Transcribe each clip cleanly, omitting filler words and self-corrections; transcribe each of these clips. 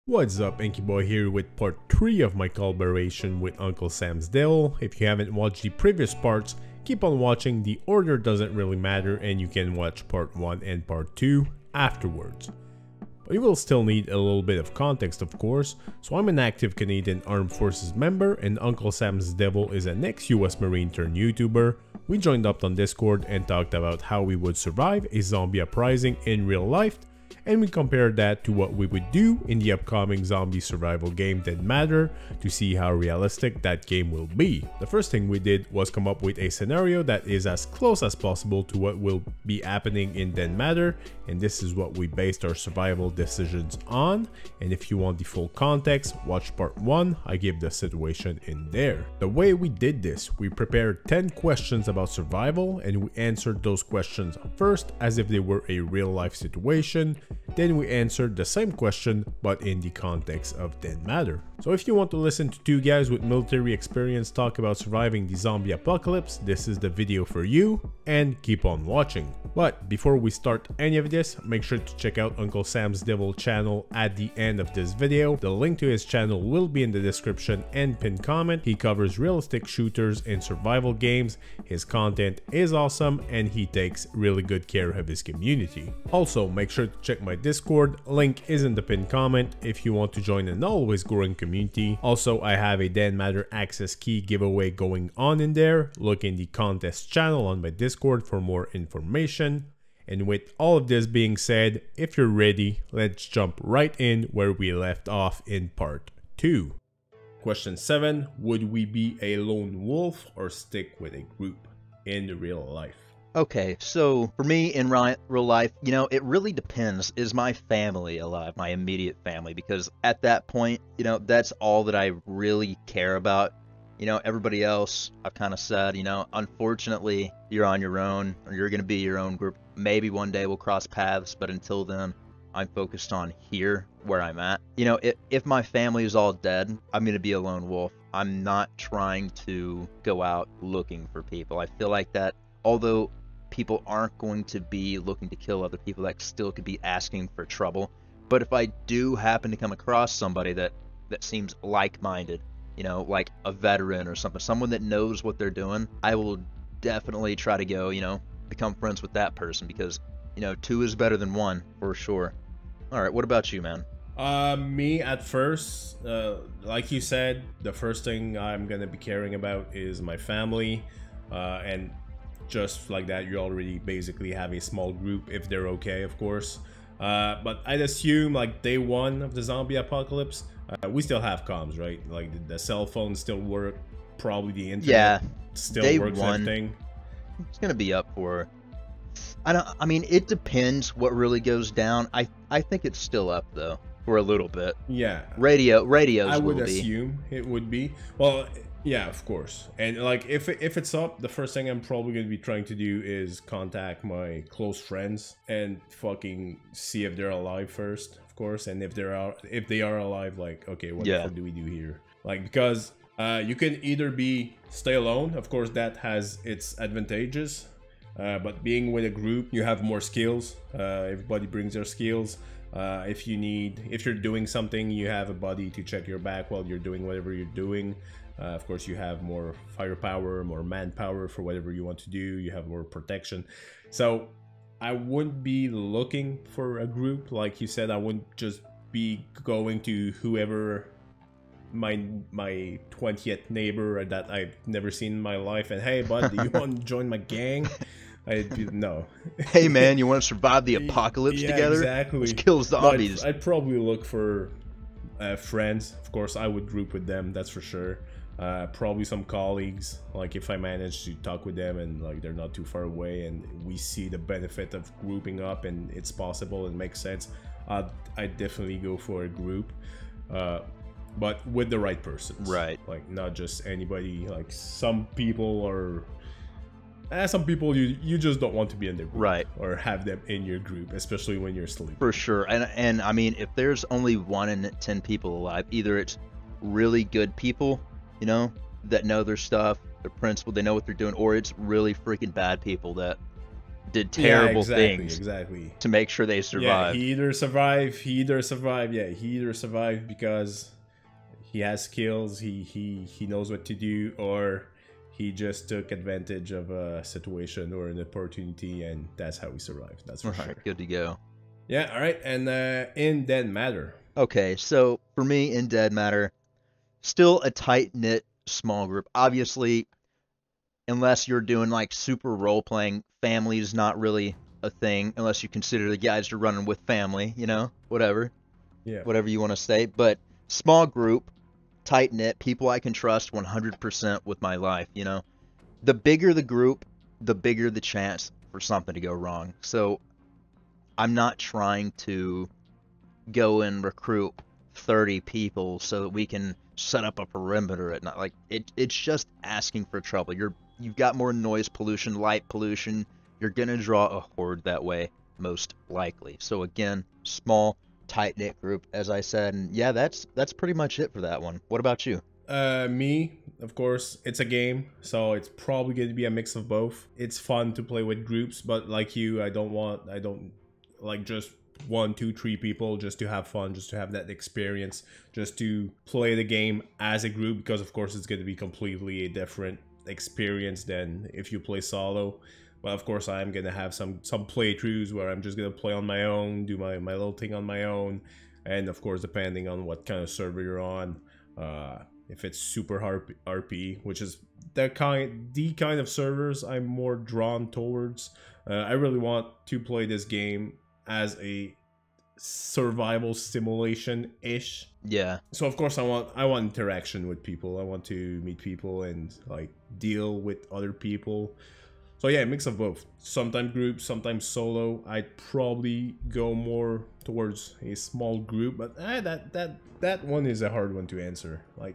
What's up, Hankiboy here with part 3 of my collaboration with UncleSamsDevil. If you haven't watched the previous parts, keep on watching, the order doesn't really matter and you can watch part 1 and part 2 afterwards. But you will still need a little bit of context, of course. So I'm an active Canadian Armed Forces member and UncleSamsDevil is an ex-US Marine turned YouTuber. We joined up on Discord and talked about how we would survive a zombie uprising in real life, and we compared that to what we would do in the upcoming zombie survival game Dead Matter to see how realistic that game will be. The first thing we did was come up with a scenario that is as close as possible to what will be happening in Dead Matter, and this is what we based our survival decisions on. And if you want the full context, watch part 1, I give the situation in there. The way we did this, we prepared 10 questions about survival and we answered those questions first as if they were a real life situation. Then we answered the same question but in the context of Dead Matter. So if you want to listen to two guys with military experience talk about surviving the zombie apocalypse, this is the video for you, and keep on watching. But before we start any of this, make sure to check out UncleSamsDevil channel at the end of this video. The link to his channel will be in the description and pinned comment. He covers realistic shooters and survival games. His content is awesome and he takes really good care of his community. Also, make sure to check my Discord, link is in the pinned comment if you want to join an always growing community. Also, I have a Dead Matter access key giveaway going on in there. Look in the contest channel on my Discord for more information. And with all of this being said, if you're ready, let's jump right in where we left off in part 2. Question 7, would we be a lone wolf or stick with a group in real life? Okay, so for me in real life, you know, it really depends. Is my family alive, my immediate family? Because at that point, you know, that's all that I really care about. You know, everybody else, I've kind of said, you know, unfortunately, you're on your own, or you're going to be your own group. Maybe one day we'll cross paths, but until then, I'm focused on here, where I'm at. You know, if my family is all dead, I'm going to be a lone wolf. I'm not trying to go out looking for people. I feel like that, although people aren't going to be looking to kill other people, that still could be asking for trouble. But if I do happen to come across somebody that seems like-minded, you know, like a veteran or something, someone that knows what they're doing, I will definitely try to go, you know, become friends with that person, because, you know, 2 is better than 1 for sure. All right, what about you, man? Me at first, like you said, the first thing I'm gonna be caring about is my family, and just like that, you already basically have a small group if they're okay, of course. But I'd assume like day 1 of the zombie apocalypse, we still have comms, right? Like the cell phones still work, probably the internet still day works, 1, everything. It's gonna be up for, I mean, it depends what really goes down. I think it's still up though for a little bit. Yeah, radios I would will be. assume it would be. Well, yeah, of course. And like if it's up, the first thing I'm probably going to be trying to do is contact my close friends and fucking see if they're alive first, of course. And if they are alive, like, okay, what the fuck do we do here? Like, because you can either stay alone, of course that has its advantages, but being with a group, you have more skills. Everybody brings their skills. If you're doing something, you have a buddy to check your back while you're doing whatever you're doing. Of course, you have more firepower, more manpower for whatever you want to do. You have more protection. So I wouldn't be looking for a group. Like you said, I wouldn't just be going to whoever my 20th neighbor that I've never seen in my life and, hey, bud, do you want to join my gang? No. Hey, man, you want to survive the apocalypse together? Exactly. Let's kill zombies. I'd probably look for friends. Of course, I would group with them, that's for sure. Probably some colleagues, like if I manage to talk with them and like they're not too far away and we see the benefit of grouping up and it's possible and makes sense, I'd definitely go for a group, but with the right person, right? Like not just anybody. Like some people you just don't want to be in their group, right? Or have them in your group, especially when you're sleeping. For sure. And I mean, if there's only 1 in 10 people alive, either it's really good people, you know, that know their stuff, they're principled, they know what they're doing, or it's really freaking bad people that did terrible things exactly to make sure they survived. Yeah, he either survived because he has skills, he knows what to do, or he just took advantage of a situation or an opportunity, and that's how he survived. That's for sure. Good to go. Yeah, all right. And in Dead Matter. Okay, so for me, in Dead Matter, still a tight-knit small group. Obviously, unless you're doing like super role-playing, family is not really a thing, unless you consider the guys you're running with family, you know, whatever. Yeah. Whatever you want to say. But small group, tight-knit, people I can trust 100% with my life, you know. The bigger the group, the bigger the chance for something to go wrong. So I'm not trying to go and recruit 30 people so that we can set up a perimeter at night. Like it's just asking for trouble. You've got more noise pollution, light pollution. You're gonna draw a horde that way, most likely. So again, small, tight-knit group, as I said, and yeah, that's pretty much it for that one. What about you? Me, of course, it's a game, so it's probably going to be a mix of both. It's fun to play with groups, but like you, I don't like just 1, 2, 3 people just to have fun, just to have that experience, just to play the game as a group, because of course it's going to be completely a different experience than if you play solo. But of course I'm going to have some playthroughs where I'm just going to play on my own, do my little thing on my own, and of course depending on what kind of server you're on, if it's super RP, which is the kind of servers I'm more drawn towards. I really want to play this game as a survival simulation-ish. Yeah. So of course I want interaction with people. I want to meet people and like deal with other people. So yeah, a mix of both. Sometimes groups, sometimes solo. I'd probably go more towards a small group, but that one is a hard one to answer. Like,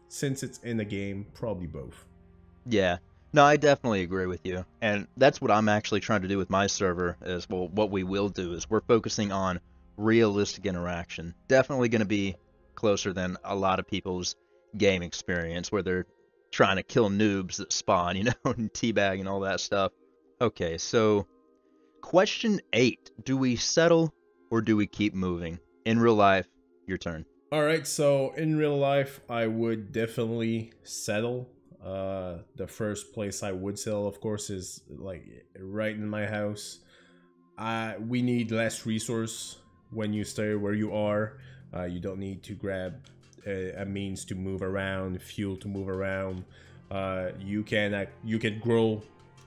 since it's in a game, probably both. Yeah. No, I definitely agree with you. And that's what I'm actually trying to do with my server is, well, what we will do is we're focusing on realistic interaction. Definitely going to be closer than a lot of people's game experience where they're trying to kill noobs that spawn, you know, and teabag and all that stuff. Okay, so question 8. Do we settle or do we keep moving? In real life, your turn. All right, so in real life, I would definitely settle. The first place I would settle, of course, is like right in my house. We need less resource when you stay where you are. You don't need to grab a means to move around, fuel to move around. You can grow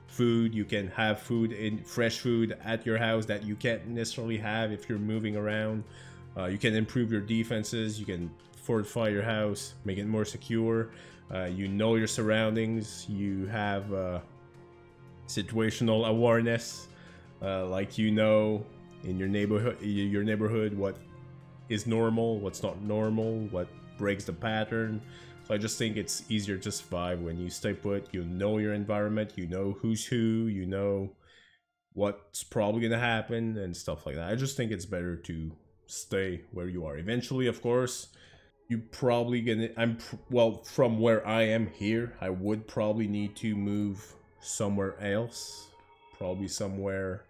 food. You can have fresh food at your house that you can't necessarily have if you're moving around. You can improve your defenses. You can fortify your house, make it more secure. You know your surroundings. You have situational awareness, like you know in your neighborhood what is normal, what's not normal, what breaks the pattern. So I just think it's easier to survive when you stay put. You know your environment, you know who's who, you know what's probably gonna happen and stuff like that. I just think it's better to stay where you are. Eventually, of course, you probably gonna from where I am here, I would probably need to move somewhere else, probably somewhere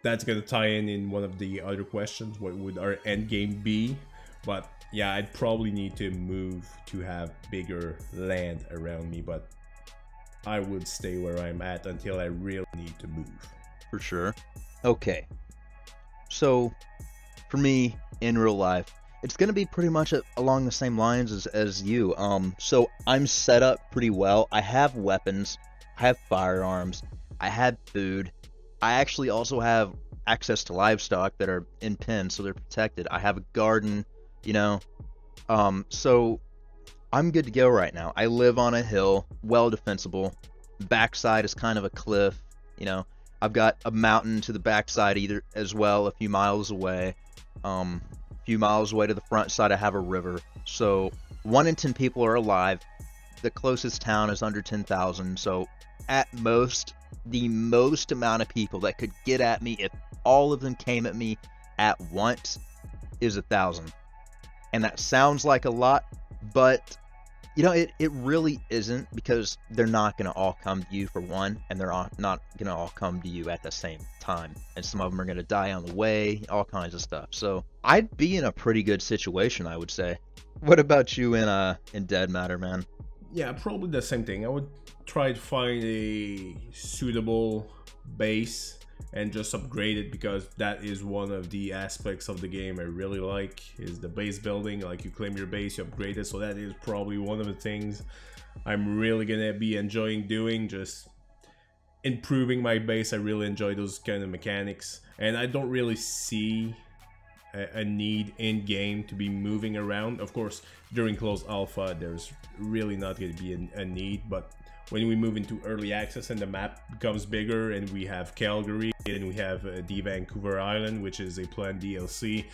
that's gonna tie in one of the other questions. What would our end game be? But yeah, I'd probably need to move to have bigger land around me, but I would stay where I'm at until I really need to move. For sure. Okay. So, for me, in real life, it's going to be pretty much along the same lines as you. So, I'm set up pretty well. I have weapons. I have firearms. I have food. I actually also have access to livestock that are in pens, so they're protected. I have a garden, you know. So I'm good to go right now. I live on a hill, well defensible. Backside is kind of a cliff, you know. I've got a mountain to the backside either as well, a few miles away. A few miles away to the front side I have a river. So 1 in 10 people are alive. The closest town is under 10,000. So at most, the most amount of people that could get at me if all of them came at me at once is 1,000. And that sounds like a lot, but You know, it really isn't, because they're not going to all come to you for one, and they're not going to all come to you at the same time. And some of them are going to die on the way, all kinds of stuff. So I'd be in a pretty good situation, I would say. What about you in Dead Matter, man? Yeah, probably the same thing. I would try to find a suitable base and just upgrade it, because that is one of the aspects of the game I really like, is the base building. Like, you claim your base, you upgrade it, so that is probably one of the things I'm really gonna be enjoying doing, just improving my base. I really enjoy those kind of mechanics, and I don't really see a need in game to be moving around. Of course, during closed alpha there's really not going to be a need, but when we move into early access and the map becomes bigger and we have Calgary and we have the Vancouver Island, which is a planned DLC,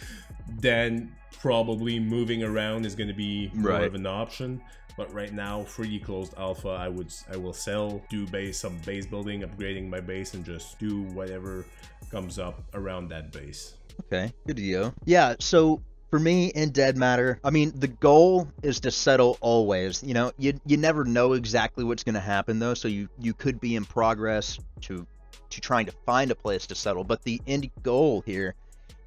then probably moving around is going to be more of an option. But right now, for the closed alpha, I will do some base building, upgrading my base, and just do whatever comes up around that base. Okay, good deal. Yeah, so for me in Dead Matter, I mean, the goal is to settle always. You know, you never know exactly what's going to happen, though, so you could be in progress to trying to find a place to settle. But the end goal here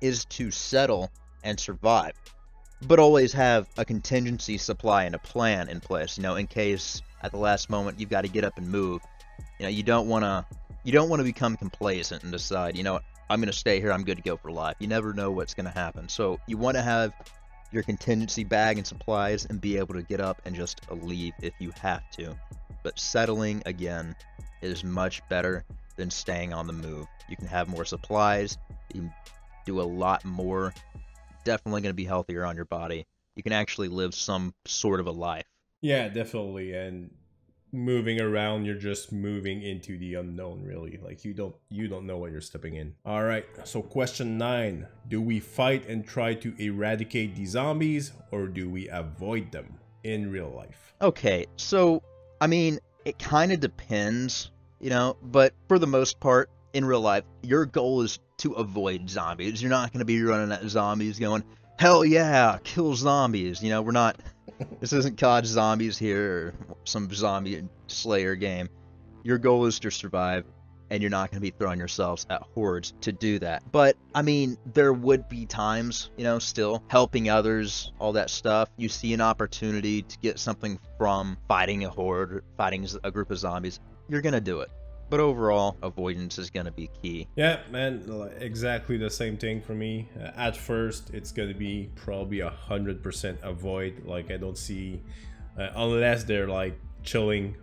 is to settle and survive, but always have a contingency supply and a plan in place, you know, in case at the last moment you've got to get up and move. You know, you don't want to become complacent and decide, you know what, I'm going to stay here, I'm good to go for life. You never know what's going to happen. So you want to have your contingency bag and supplies and be able to get up and just leave if you have to. But settling, again, is much better than staying on the move. You can have more supplies, you can do a lot more, definitely going to be healthier on your body. You can actually live some sort of a life. Yeah, definitely. And moving around, you're just moving into the unknown, really. Like, you don't know what you're stepping in. All right, so question 9: do we fight and try to eradicate the zombies, or do we avoid them in real life? Okay, so I mean, it kind of depends, you know, but for the most part in real life, your goal is to avoid zombies. You're not going to be running at zombies going, hell yeah, kill zombies. You know, we're not, this isn't COD Zombies here or some zombie slayer game. Your goal is to survive, and you're not going to be throwing yourselves at hordes to do that. But, I mean, there would be times, you know, still helping others, all that stuff. You see an opportunity to get something from fighting a horde, or fighting a group of zombies, you're going to do it. But overall, avoidance is going to be key. Yeah, man, exactly the same thing for me. At first, it's going to be probably 100% avoid. Like, I don't see, unless they're like chilling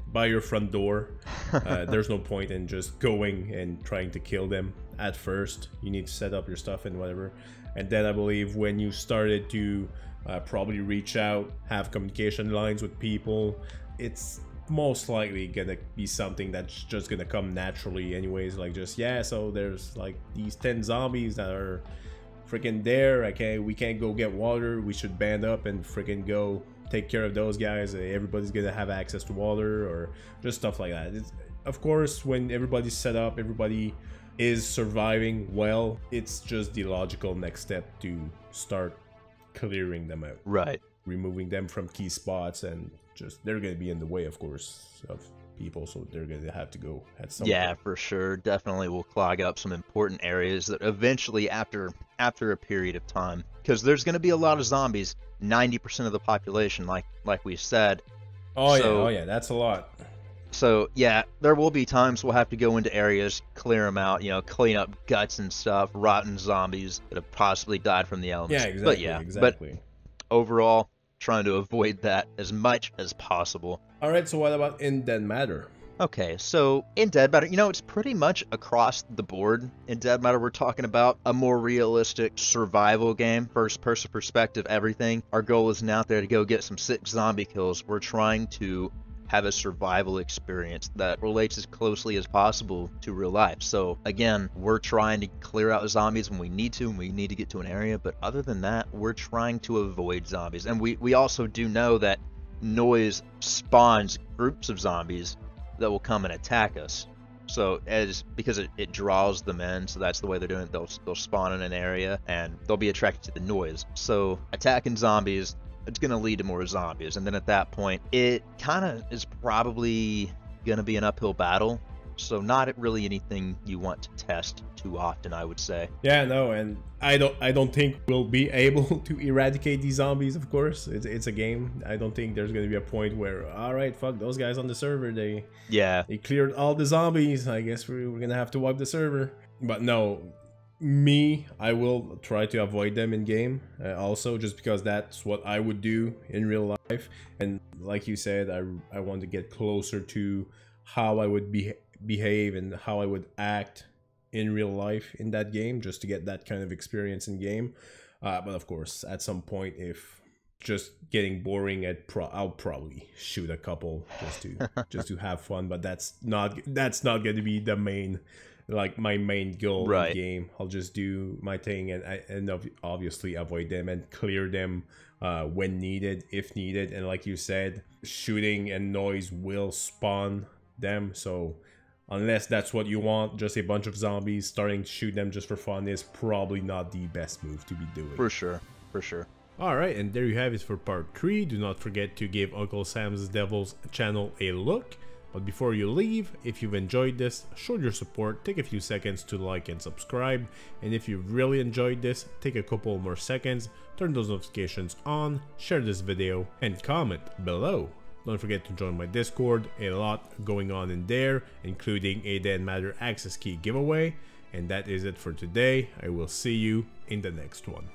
by your front door, there's no point in just going and trying to kill them. At first, you need to set up your stuff and whatever. And then I believe when you started to probably reach out, have communication lines with people, it's most likely gonna be something that's just gonna come naturally anyways. Like, just, yeah, so there's like these 10 zombies that are freaking there. We can't go get water. We should band up and freaking go take care of those guys. Everybody's gonna have access to water, or just stuff like that. Of course, when everybody's set up, everybody is surviving well, it's just the logical next step to start clearing them out. Right. Removing them from key spots, and just, they're going to be in the way, of course, of people, so they're going to have to go at some point. For sure. Definitely will clog up some important areas that eventually, after a period of time, because there's going to be a lot of zombies, 90% of the population, like we said. Oh yeah, that's a lot. So yeah, there will be times we'll have to go into areas, clear them out, you know, clean up guts and stuff, rotten zombies that have possibly died from the elements. Yeah, exactly. But yeah, exactly. But overall, trying to avoid that as much as possible. All right, so what about in Dead Matter? Okay, so in Dead Matter, you know, it's pretty much across the board. In Dead Matter, we're talking about a more realistic survival game, first-person perspective, everything. Our goal isn't out there to go get some sick zombie kills. We're trying to have a survival experience that relates as closely as possible to real life. So again, we're trying to clear out zombies when we need to, and we need to get to an area, but other than that, we're trying to avoid zombies. And we also do know that noise spawns groups of zombies that will come and attack us. So because it draws them in, so that's the way they're doing it. They'll spawn in an area and they'll be attracted to the noise. So attacking zombies it's gonna lead to more zombies, and then at that point, it kind of is probably gonna be an uphill battle. So not really anything you want to test too often, I would say. Yeah, no, and I don't think we'll be able to eradicate these zombies. Of course, it's a game. I don't think there's gonna be a point where, all right, fuck those guys on the server. They cleared all the zombies. I guess we're gonna have to wipe the server. But no, I will try to avoid them in game. Also, just because that's what I would do in real life. And like you said, I want to get closer to how I would behave and how I would act in real life in that game, just to get that kind of experience in game. But of course, at some point, if just getting boring, I'll probably shoot a couple just to have fun. But that's not going to be the main, like, my main goal in the game. I'll just do my thing and obviously avoid them and clear them when needed, if needed. And like you said, shooting and noise will spawn them, so unless that's what you want, just a bunch of zombies starting to shoot them just for fun is probably not the best move to be doing. For sure. Alright, and there you have it for part 3. Do not forget to give UncleSamsDevil's channel a look. But before you leave, if you've enjoyed this, show your support, take a few seconds to like and subscribe. And if you really enjoyed this, take a couple more seconds, turn those notifications on, share this video, and comment below. Don't forget to join my Discord, a lot going on in there, including a Dead Matter access key giveaway. And that is it for today. I will see you in the next one.